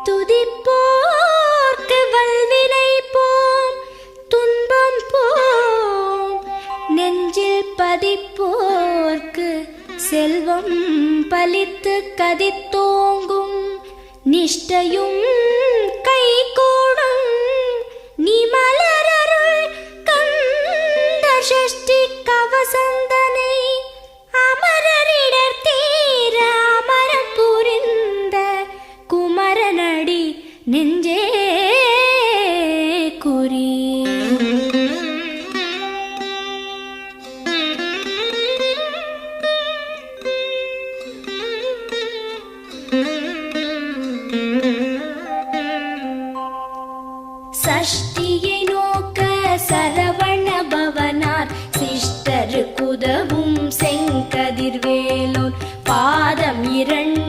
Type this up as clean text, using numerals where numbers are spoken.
துதிப்போர்க்கு வல்வினை போம் துன்பம் போம், நெஞ்சில் பதிப்போர்க்கு செல்வம் பலித்து கதித்தோங்கும், நிஷ்டையும் கைகூடும் நீ மலரருள் கந்த சஷ்டி கவசந்தனை, அமரரிடர் தீர அமரம் புரிந்த குமரனடி நெஞ்சே குறி. சஷ்டியை நோக்க சரவண பவனார் சிஷ்டரு குதவும் செங்கதிர்வேலோர் பாதம் 2